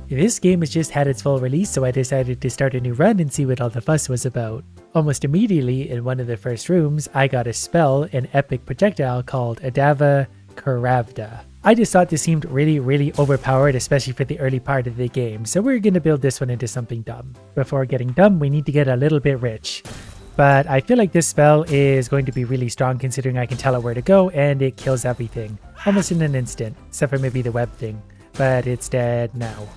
This game has just had its full release, so I decided to start a new run and see what all the fuss was about. Almost immediately, in one of the first rooms, I got a spell, an epic projectile called Adava Karavda. I just thought this seemed really overpowered, especially for the early part of the game, so we're gonna build this one into something dumb. Before getting dumb, we need to get a little bit rich. But I feel like this spell is going to be really strong considering I can tell it where to go and it kills everything. Almost in an instant, except for maybe the web thing. But it's dead now.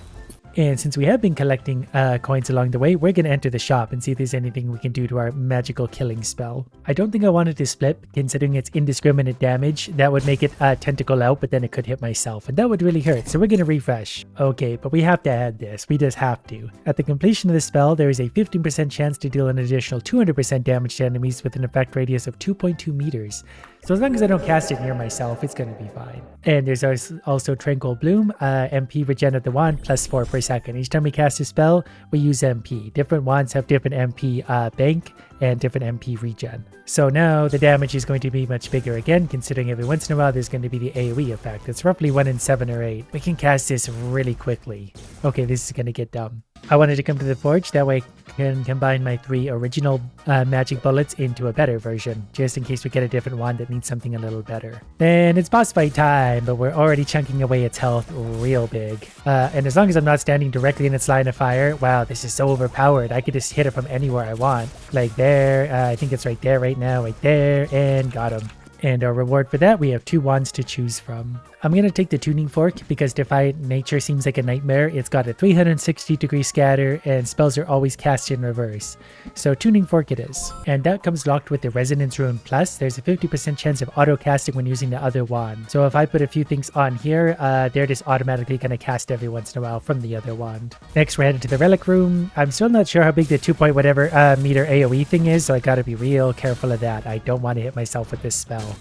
And since we have been collecting coins along the way, we're going to enter the shop and see if there's anything we can do to our magical killing spell. I don't think I wanted to split, considering it's indiscriminate damage. That would make it tentacle out, but then it could hit myself, and that would really hurt, so we're going to refresh. Okay, but we have to add this. We just have to. At the completion of the spell, there is a 15% chance to deal an additional 200% damage to enemies with an effect radius of 2.2 meters. So as long as I don't cast it near myself, it's going to be fine. And there's also Tranquil Bloom, MP regen of the wand, plus 4 per second. Each time we cast a spell, we use MP. Different wands have different MP bank and different MP regen. So now the damage is going to be much bigger again, considering every once in a while there's going to be the AoE effect. It's roughly 1 in 7 or 8. We can cast this really quickly. Okay, this is going to get dumb. I wanted to come to the forge, that way I can combine my 3 original magic bullets into a better version, just in case we get a different wand that needs something a little better. And it's boss fight time, but we're already chunking away its health real big. And as long as I'm not standing directly in its line of fire, wow, this is so overpowered. I could just hit it from anywhere I want. Like there, I think it's right there right now, right there, and got him. And our reward for that, we have 2 wands to choose from. I'm going to take the tuning fork because Defy Nature seems like a nightmare. It's got a 360-degree scatter and spells are always cast in reverse. So tuning fork it is. And that comes locked with the Resonance Rune Plus. There's a 50% chance of auto casting when using the other wand. So if I put a few things on here, they're just automatically going to cast every once in a while from the other wand. Next, we're headed to the Relic Room. I'm still not sure how big the 2 point whatever meter AoE thing is, so I gotta be real careful of that. I don't want to hit myself with this spell.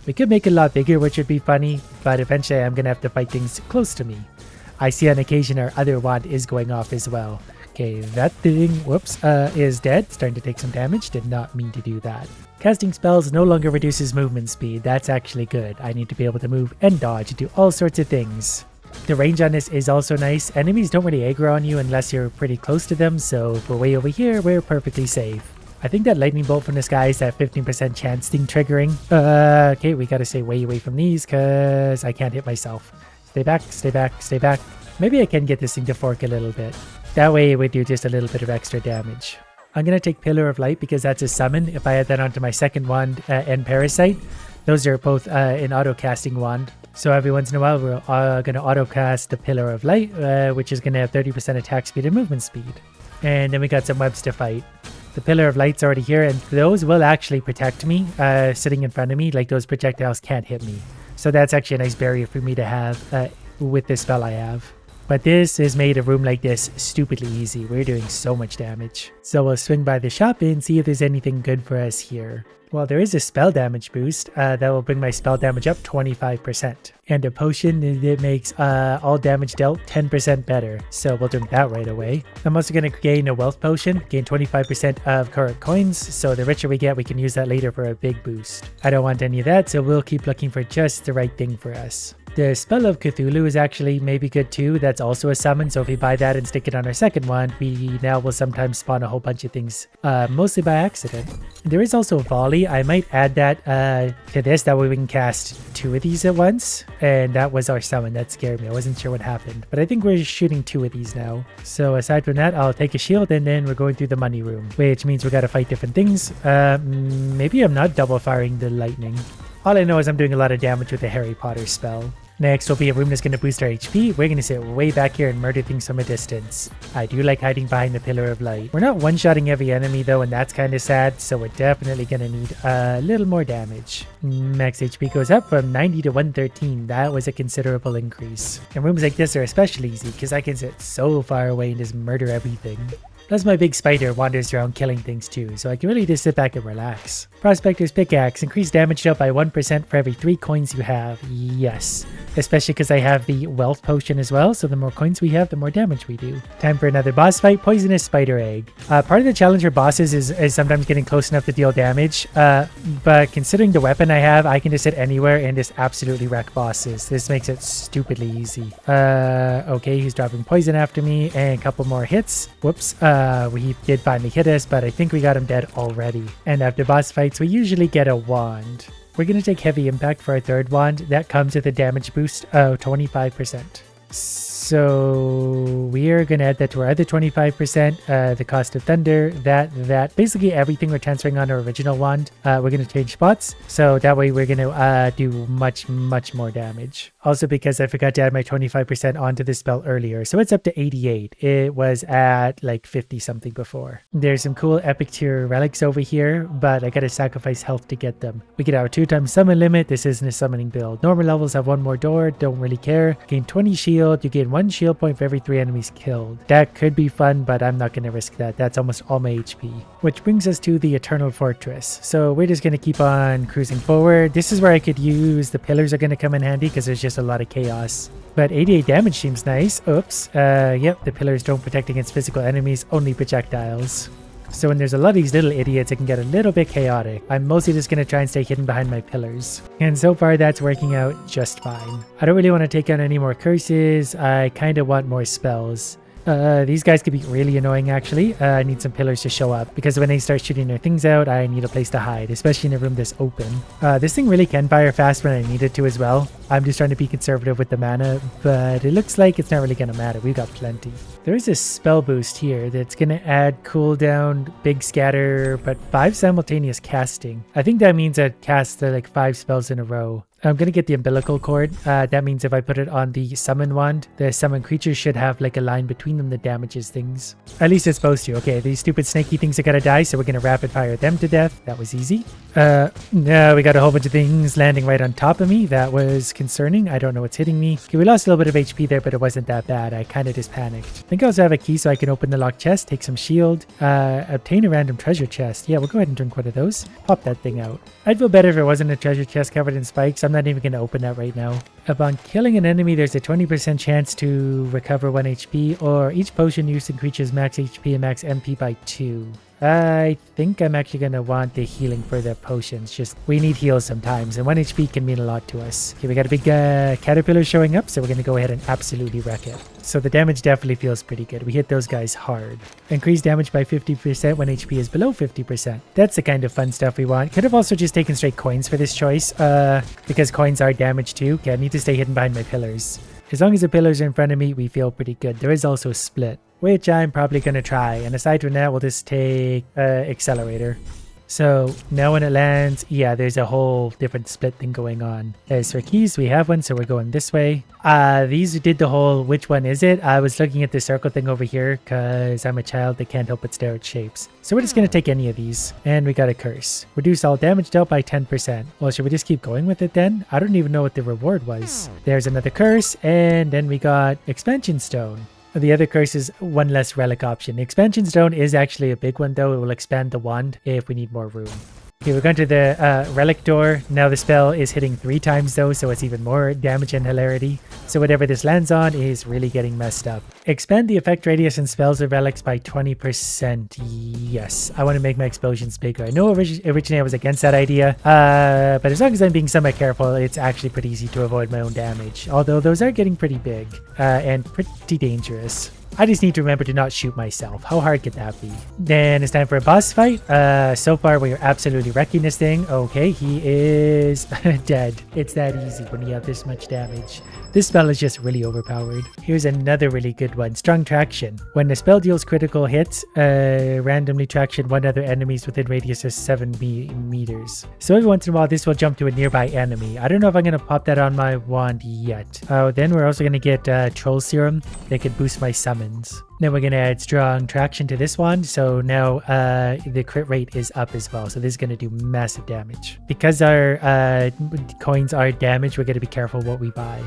We could make it a lot bigger, which would be funny, but eventually I'm going to have to fight things close to me. I see on occasion our other wand is going off as well. Okay, that thing, whoops, is dead. Starting to take some damage. Did not mean to do that. Casting spells no longer reduces movement speed. That's actually good. I need to be able to move and dodge, do all sorts of things. The range on this is also nice. Enemies don't really aggro on you unless you're pretty close to them, so if we're way over here, we're perfectly safe. I think that lightning bolt from the sky is that 15% chance thing triggering. Okay, we gotta stay way away from these because I can't hit myself. Stay back, stay back, stay back. Maybe I can get this thing to fork a little bit. That way it would do just a little bit of extra damage. I'm gonna take Pillar of Light because that's a summon. If I add that onto my second wand and Parasite, those are both an auto casting wand. So every once in a while we're gonna auto cast the Pillar of Light, which is gonna have 30% attack speed and movement speed. And then we got some webs to fight. The Pillar of Light's already here, and those will actually protect me, sitting in front of me. Like, those projectiles can't hit me. So that's actually a nice barrier for me to have with this spell I have. But this has made a room like this stupidly easy. We're doing so much damage. So we'll swing by the shop and see if there's anything good for us here. Well, there is a spell damage boost that will bring my spell damage up 25%. And a potion that makes all damage dealt 10% better. So we'll drink that right away. I'm also going to gain a wealth potion, gain 25% of current coins. So the richer we get, we can use that later for a big boost. I don't want any of that, so we'll keep looking for just the right thing for us. The Spell of Cthulhu is actually maybe good too. That's also a summon, so if we buy that and stick it on our second wand, we now will sometimes spawn a whole bunch of things, mostly by accident. There is also Volley. I might add that to this, that way we can cast 2 of these at once. And that was our summon. That scared me. I wasn't sure what happened, but I think we're shooting 2 of these now. So aside from that, I'll take a shield and then we're going through the money room, which means we gotta fight different things. Maybe I'm not double firing the lightning. All I know is I'm doing a lot of damage with the Harry Potter spell. Next will be a room that's going to boost our HP. We're going to sit way back here and murder things from a distance. I do like hiding behind the Pillar of Light. We're not one-shotting every enemy though, and that's kind of sad, so we're definitely going to need a little more damage. Max HP goes up from 90 to 113. That was a considerable increase. And rooms like this are especially easy because I can sit so far away and just murder everything. Plus my big spider wanders around killing things too, so I can really just sit back and relax. Prospector's Pickaxe. Increase damage dealt by 1% for every 3 coins you have. Yes. Especially because I have the wealth potion as well, so the more coins we have, the more damage we do. Time for another boss fight. Poisonous Spider Egg. Part of the challenge for bosses is sometimes getting close enough to deal damage, but considering the weapon I have, I can just hit anywhere and just absolutely wreck bosses. This makes it stupidly easy. Okay, he's dropping poison after me, and a couple more hits. Whoops. He did finally hit us, but I think we got him dead already. And after boss fights, we usually get a wand. We're going to take Heavy Impact for our third wand. That comes with a damage boost of 25%. So we are going to add that to our other 25%, the cost of thunder, that basically everything we're transferring on our original wand. We're going to change spots, so that way we're going to do much more damage. Also because I forgot to add my 25% onto this spell earlier, so it's up to 88. It was at like 50 something before. There's some cool epic tier relics over here, but I gotta sacrifice health to get them. We get our 2x summon limit. This isn't a summoning build. Normal levels have 1 more door, don't really care. Gain 20 shield, you gain 1 shield point for every 3 enemies killed. That could be fun, but I'm not gonna risk that. That's almost all my HP. Which brings us to the Eternal Fortress. So we're just gonna keep on cruising forward. This is where I could use the pillars are gonna come in handy because there's just a lot of chaos. But 88 damage seems nice. Oops. Yep, the pillars don't protect against physical enemies, only projectiles. So when there's a lot of these little idiots, it can get a little bit chaotic. I'm mostly just going to try and stay hidden behind my pillars. And so far, that's working out just fine. I don't really want to take on any more curses. I kind of want more spells. These guys could be really annoying actually. I need some pillars to show up because when they start shooting their things out, I need a place to hide, especially in a room this open. This thing really can fire fast when I need it to as well. I'm just trying to be conservative with the mana, but it looks like it's not really going to matter. We've got plenty. There is a spell boost here that's going to add cooldown, big scatter, but 5 simultaneous casting. I think that means I cast like 5 spells in a row. I'm going to get the umbilical cord. That means if I put it on the summon wand, the summon creatures should have like a line between them that damages things. At least it's supposed to. Okay, these stupid snaky things are going to die, so we're going to rapid fire them to death. That was easy. No, we got a whole bunch of things landing right on top of me. That was concerning. I don't know what's hitting me. Okay, we lost a little bit of HP there, but it wasn't that bad. I kind of just panicked. I think I also have a key so I can open the locked chest, take some shield, obtain a random treasure chest. Yeah, we'll go ahead and drink one of those. Pop that thing out. I'd feel better if it wasn't a treasure chest covered in spikes. I'm not even going to open that right now. Upon killing an enemy, there's a 20% chance to recover 1 HP, or each potion used increases max HP and max MP by 2. I think I'm actually going to want the healing for the potions. Just, we need heals sometimes, and 1 HP can mean a lot to us. Okay, we got a big caterpillar showing up, so we're going to go ahead and absolutely wreck it. So the damage definitely feels pretty good. We hit those guys hard. Increase damage by 50% when HP is below 50%. That's the kind of fun stuff we want. Could have also just taken straight coins for this choice, because coins are damage too. Okay, I need to stay hidden behind my pillars. As long as the pillars are in front of me, we feel pretty good. There is also a split, which I'm probably going to try. And aside from that, we'll just take accelerator. So now when it lands, yeah, there's a whole different split thing going on. As for keys, we have one, so we're going this way. These did the whole, which one is it? I was looking at the circle thing over here because I'm a child that can't help but stare at shapes. So we're just going to take any of these. And we got a curse. Reduce all damage dealt by 10%. Well, should we just keep going with it then? I don't even know what the reward was. There's another curse, and then we got expansion stone. The other curse is 1 less relic option. The expansion stone is actually a big one though. It will expand the wand if we need more room. Okay, we're going to the relic door. Now the spell is hitting 3 times though, so it's even more damage and hilarity. So whatever this lands on is really getting messed up. Expand the effect radius and spells of relics by 20%. Yes, I want to make my explosions bigger. I know originally I was against that idea, but as long as I'm being somewhat careful, it's actually pretty easy to avoid my own damage. Although those are getting pretty big and pretty dangerous. I just need to remember to not shoot myself. How hard could that be? Then it's time for a boss fight. So far, we are absolutely wrecking this thing. Okay, he is dead. It's that easy when you have this much damage. This spell is just really overpowered. Here's another really good one. Strong Traction. When the spell deals critical hits, randomly traction 1 other enemies within radius of 7 meters. So every once in a while, this will jump to a nearby enemy. I don't know if I'm going to pop that on my wand yet. Then we're also going to get Troll Serum. They could boost my summons. Then we're going to add strong traction to this one. So now the crit rate is up as well. So this is going to do massive damage. Because our coins are damaged, we're going to be careful what we buy.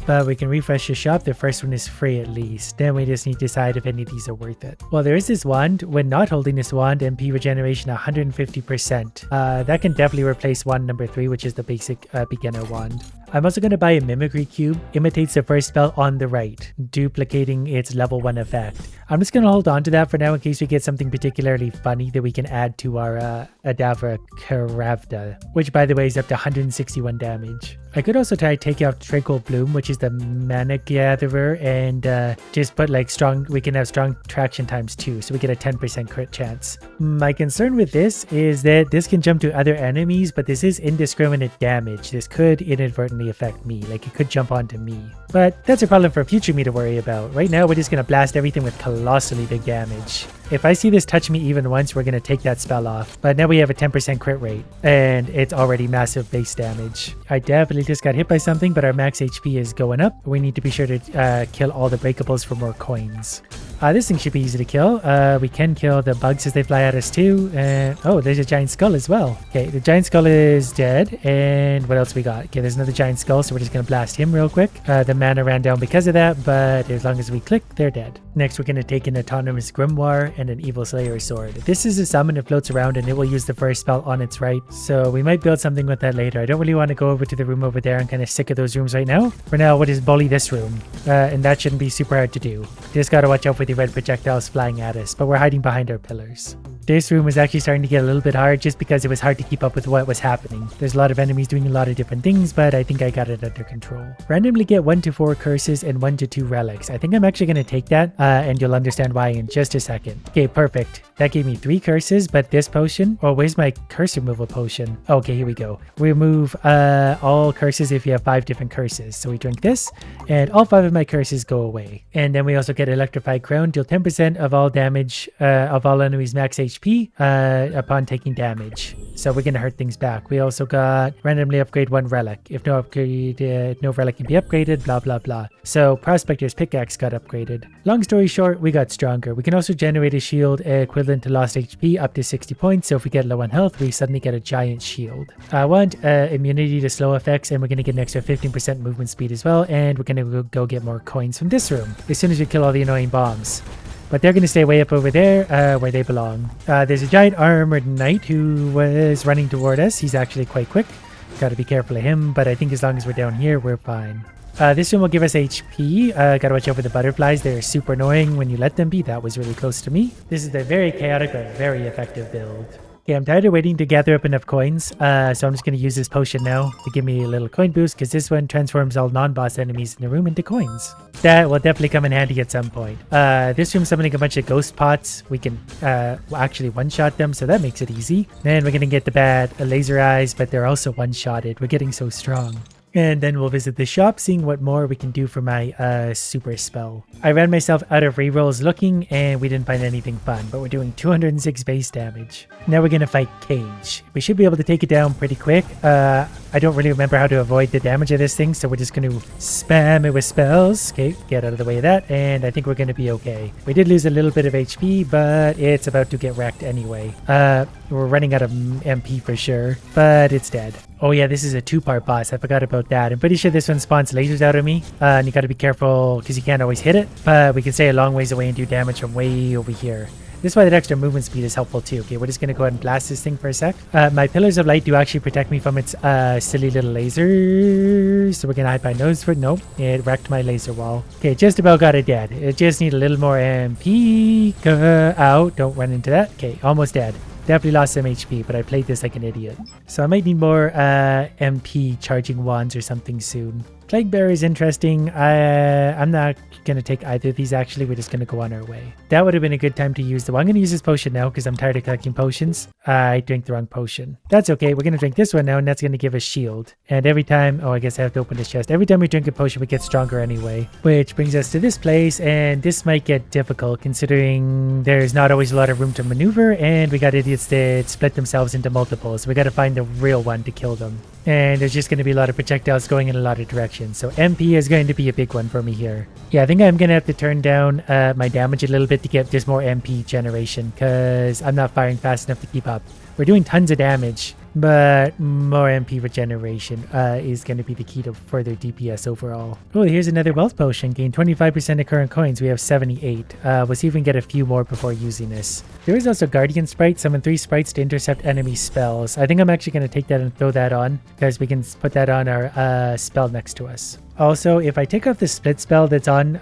But we can refresh the shop. The first one is free at least. Then we just need to decide if any of these are worth it. Well, there is this wand. When not holding this wand, MP regeneration 150%. That can definitely replace wand number 3, which is the basic beginner wand. I'm also going to buy a mimicry cube. Imitates the first spell on the right, duplicating its level 1 effect. I'm just going to hold on to that for now in case we get something particularly funny that we can add to our Adavra Karavda, which by the way is up to 161 damage. I could also try taking off Tranquil Bloom, which is the mana gatherer, and just put like strong, we can have strong traction times 2, so we get a 10% crit chance. My concern with this is that this can jump to other enemies, but this is indiscriminate damage. This could inadvertently affect me, like it could jump onto me. But that's a problem for future me to worry about. Right now, we're just going to blast everything with colossally big damage. If I see this touch me even once, we're going to take that spell off. But now we have a 10% crit rate, and it's already massive base damage. I definitely just got hit by something, but our max HP is going up. We need to be sure to kill all the breakables for more coins. This thing should be easy to kill. We can kill the bugs as they fly at us too. Oh, there's a giant skull as well. Okay, the giant skull is dead. And what else we got? Okay, there's another giant skull, so we're just going to blast him real quick. The mana ran down because of that, but as long as we click, they're dead. Next, we're going to take an Autonomous Grimoire and an Evil Slayer Sword. This is a summon that floats around and it will use the first spell on its right. So we might build something with that later. I don't really want to go over to the room over there. I'm kind of sick of those rooms right now. For now, we'll just bully this room. And that shouldn't be super hard to do. Just got to watch out for the red projectiles flying at us, but we're hiding behind our pillars. This room was actually starting to get a little bit hard just because it was hard to keep up with what was happening. There's a lot of enemies doing a lot of different things, but I think I got it under control. Randomly get 1 to 4 curses and 1 to 2 relics. I think I'm actually going to take that, and you'll understand why in just a second. Okay, perfect. That gave me 3 curses, but this potion... Oh, where's my curse removal potion? Okay, here we go. Remove all curses if you have 5 different curses. So we drink this, and all 5 of my curses go away. And then we also get Electrified Crown. Deal 10% of all damage of all enemies max HP upon taking damage. So we're going to hurt things back. We also got randomly upgrade 1 relic. If no upgrade, no relic can be upgraded, blah, blah, blah. So Prospector's Pickaxe got upgraded. Long story short, we got stronger. We can also generate a shield equivalent to lost HP up to 60 points. So if we get low on health, we suddenly get a giant shield. I want immunity to slow effects, and we're going to get an extra 15% movement speed as well. And we're going to go get more coins from this room as soon as we kill all the annoying bombs. But they're going to stay way up over there where they belong. There's a giant armored knight who was running toward us. He's actually quite quick. Got to be careful of him, but I think as long as we're down here, we're fine. This one will give us HP. Gotta watch out for the butterflies. They're super annoying when you let them be. That was really close to me. This is a very chaotic but very effective build. Okay, I'm tired of waiting to gather up enough coins, so I'm just going to use this potion now to give me a little coin boost, because this one transforms all non-boss enemies in the room into coins. That will definitely come in handy at some point. This room's summoning a bunch of ghost pots. We can actually one-shot them, so that makes it easy. Then we're going to get the bad laser eyes, but they're also one-shotted. We're getting so strong. And then we'll visit the shop, seeing what more we can do for my super spell. I ran myself out of rerolls looking, and we didn't find anything fun, but we're doing 206 base damage. Now we're going to fight Cage. We should be able to take it down pretty quick. I don't really remember how to avoid the damage of this thing, so we're just going to spam it with spells. Okay, get out of the way of that, and I think we're going to be okay. We did lose a little bit of HP, but it's about to get wrecked anyway. We're running out of MP for sure, but it's dead. Oh yeah, this is a 2-part boss. I forgot about that. I'm pretty sure this one spawns lasers out of me, and you got to be careful because you can't always hit it, but we can stay a long ways away and do damage from way over here. This is why that extra movement speed is helpful too. Okay, we're just going to go ahead and blast this thing for a sec. My Pillars of Light do actually protect me from its silly little lasers. So we're going to hide my nose for it. Nope, it wrecked my laser wall. Okay, just about got it dead. It just need a little more MP. Out, don't run into that. Okay, almost dead. Definitely lost some HP, but I played this like an idiot. So I might need more MP charging wands or something soon. Plague Bearer is interesting. I'm not going to take either of these actually. We're just going to go on our way. That would have been a good time to use the one. I'm going to use this potion now because I'm tired of collecting potions. I drank the wrong potion. That's okay. We're going to drink this one now, and that's going to give us shield. And every time... Oh, I guess I have to open this chest. Every time we drink a potion, we get stronger anyway. Which brings us to this place, and this might get difficult considering there's not always a lot of room to maneuver, and we got idiots that split themselves into multiples. We got to find the real one to kill them. And there's just going to be a lot of projectiles going in a lot of directions. So MP is going to be a big one for me here. Yeah, I think I'm going to have to turn down my damage a little bit to get just more MP generation because I'm not firing fast enough to keep up. We're doing tons of damage, but more MP regeneration is going to be the key to further DPS overall. Oh, here's another wealth potion. Gain 25% of current coins. We have 78. We'll see if we can get a few more before using this. There is also Guardian Sprite. Summon 3 sprites to intercept enemy spells. I think I'm actually going to take that and throw that on because we can put that on our spell next to us. Also, if I take off the split spell that's on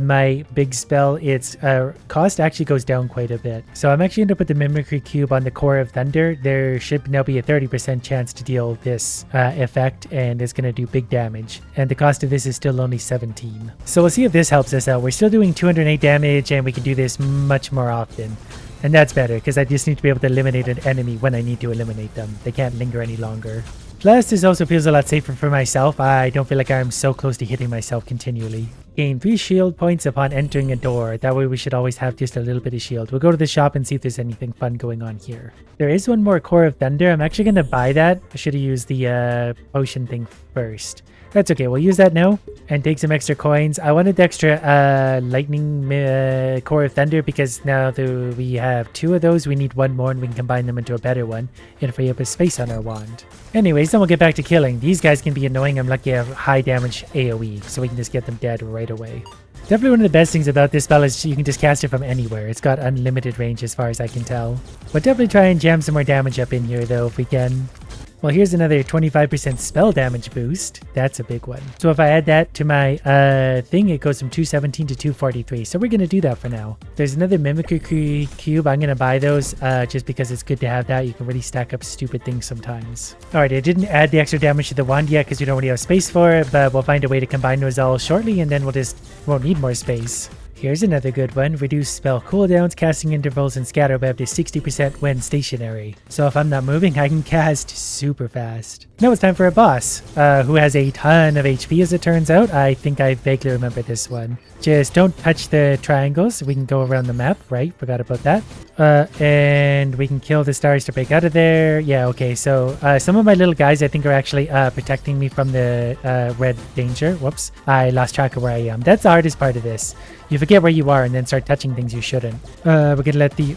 my big spell, its cost actually goes down quite a bit. So I'm actually going to put the Mimicry Cube on the Core of Thunder. There should now be a 30% chance to deal this effect, and it's going to do big damage. And the cost of this is still only 17. So we'll see if this helps us out. We're still doing 208 damage, and we can do this much more often. And that's better, because I just need to be able to eliminate an enemy when I need to eliminate them. They can't linger any longer. Plus, this also feels a lot safer for myself. I don't feel like I'm so close to hitting myself continually. Gain 3 shield points upon entering a door. That way we should always have just a little bit of shield. We'll go to the shop and see if there's anything fun going on here. There is one more Core of Thunder. I'm actually going to buy that. I should have used the potion thing first. That's okay. We'll use that now and take some extra coins. I wanted the extra lightning Core of Thunder because now that we have 2 of those, we need 1 more and we can combine them into a better one and free up a space on our wand. Anyways, then we'll get back to killing. These guys can be annoying. I'm lucky I have high damage AoE, so we can just get them dead right away. Definitely one of the best things about this spell is you can just cast it from anywhere. It's got unlimited range as far as I can tell. We'll definitely try and jam some more damage up in here though if we can. Well, here's another 25% spell damage boost. That's a big one. So if I add that to my thing, it goes from 217 to 243. So we're going to do that for now. There's another Mimicry Cube. I'm going to buy those just because it's good to have that. You can really stack up stupid things sometimes. All right, I didn't add the extra damage to the wand yet because we don't really have space for it, but we'll find a way to combine those all shortly and then won't need more space. Here's another good one. Reduce spell cooldowns, casting intervals, and scatter by up to 60% when stationary. So if I'm not moving, I can cast super fast. Now it's time for a boss, who has a ton of HP as it turns out. I think I vaguely remember this one. Just don't touch the triangles. We can go around the map, right? Forgot about that. And we can kill the stars to break out of there. Yeah, okay. So some of my little guys I think are actually protecting me from the red danger. Whoops. I lost track of where I am. That's the hardest part of this. You forget where you are and then start touching things you shouldn't. We're going to let the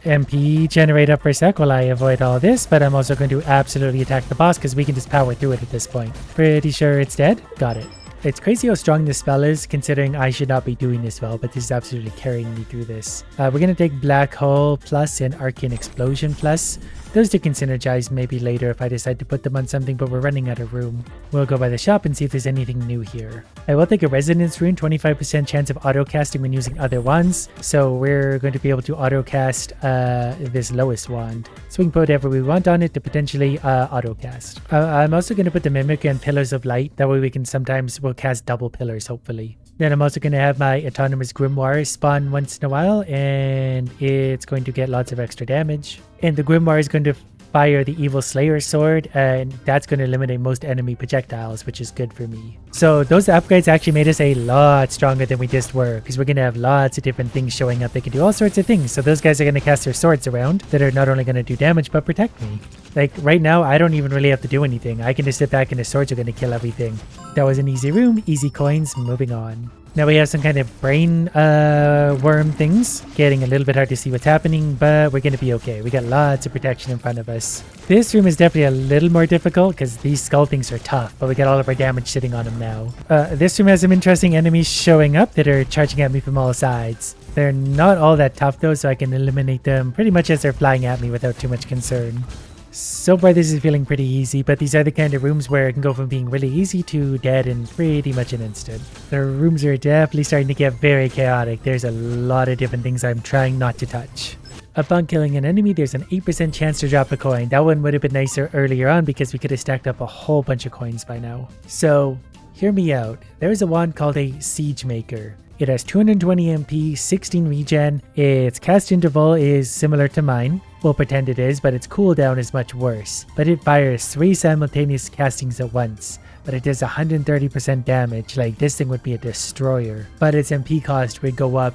MP generate up for a sec while I avoid all this. But I'm also going to absolutely attack the boss because we can just power through it at this point. Pretty sure it's dead. Got it. It's crazy how strong this spell is, considering I should not be doing this spell, but this is absolutely carrying me through this. We're going to take Black Hole Plus and Arcane Explosion Plus. Those two can synergize maybe later if I decide to put them on something, but we're running out of room. We'll go by the shop and see if there's anything new here. I will take a Resonance Rune, 25% chance of auto-casting when using other wands, so we're going to be able to auto-cast this lowest wand. So we can put whatever we want on it to potentially auto-cast. I'm also going to put the Mimic and Pillars of Light, that way we'll cast double pillars, hopefully. Then I'm also going to have my Autonomous Grimoire spawn once in a while, and it's going to get lots of extra damage. And the Grimoire is going to fire the Evil Slayer sword, and that's going to eliminate most enemy projectiles, which is good for me. So those upgrades actually made us a lot stronger than we just were, because we're going to have lots of different things showing up. They can do all sorts of things. So those guys are going to cast their swords around that are not only going to do damage, but protect me. Like right now, I don't even really have to do anything. I can just sit back and the swords are going to kill everything. That was an easy room, easy coins, moving on. Now we have some kind of brain worm things. Getting a little bit hard to see what's happening, but we're going to be okay. We got lots of protection in front of us. This room is definitely a little more difficult because these skull things are tough, but we got all of our damage sitting on them now. This room has some interesting enemies showing up that are charging at me from all sides. They're not all that tough though, so I can eliminate them pretty much as they're flying at me without too much concern. So far this is feeling pretty easy, but these are the kind of rooms where it can go from being really easy to dead in pretty much an instant. The rooms are definitely starting to get very chaotic. There's a lot of different things I'm trying not to touch. Upon killing an enemy, there's an 8% chance to drop a coin. That one would have been nicer earlier on because we could have stacked up a whole bunch of coins by now. So, hear me out. There's a wand called a Siege Maker. It has 220 MP, 16 regen. Its cast interval is similar to mine. We'll pretend it is, but its cooldown is much worse. But it fires 3 simultaneous castings at once. But it does 130% damage. Like, this thing would be a destroyer. But its MP cost would go up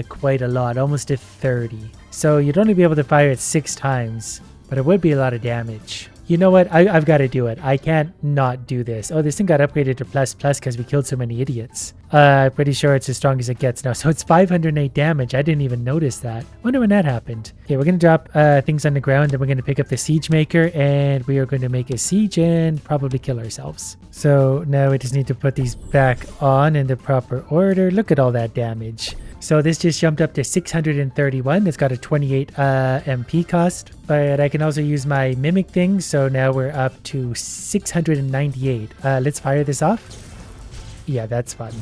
quite a lot, almost to 30. So you'd only be able to fire it 6 times. But it would be a lot of damage. You know what? I've got to do it. I can't not do this. Oh, this thing got upgraded to plus plus because we killed so many idiots. Pretty sure it's as strong as it gets now. So it's 508 damage. I didn't even notice that. Wonder when that happened. Okay, we're going to drop things on the ground. Then we're going to pick up the siege maker. And we are going to make a siege and probably kill ourselves. So now we just need to put these back on in the proper order. Look at all that damage. So this just jumped up to 631. It's got a 28 MP cost. But I can also use my mimic thing. So now we're up to 698. Let's fire this off. Yeah, that's fun.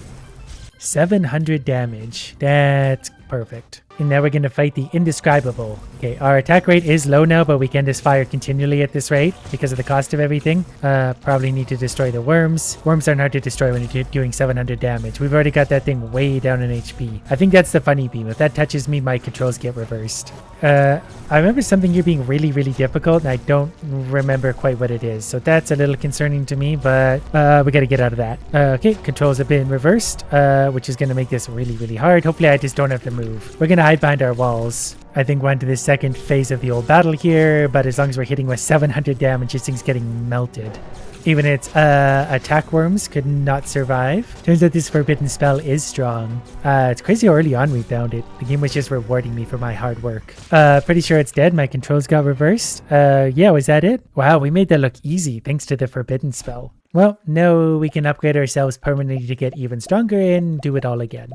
700 damage. That's perfect. And now we're going to fight the indescribable. Okay, our attack rate is low now, but we can just fire continually at this rate because of the cost of everything. Probably need to destroy the worms. Worms aren't hard to destroy when you're doing 700 damage. We've already got that thing way down in HP. I think that's the funny beam. If that touches me, my controls get reversed. I remember something here being really, really difficult, and I don't remember quite what it is. So that's a little concerning to me, but we got to get out of that. Okay, controls have been reversed, which is going to make this really, really hard. Hopefully I just don't have to move. We're going to hide behind our walls. I think we're into the second phase of the old battle here, but as long as we're hitting with 700 damage, this thing's getting melted. Even its attack worms could not survive. Turns out this forbidden spell is strong. It's crazy how early on we found it. The game was just rewarding me for my hard work. Pretty sure it's dead. My controls got reversed. Yeah, was that it? Wow, we made that look easy thanks to the forbidden spell. Well, now we can upgrade ourselves permanently to get even stronger and do it all again.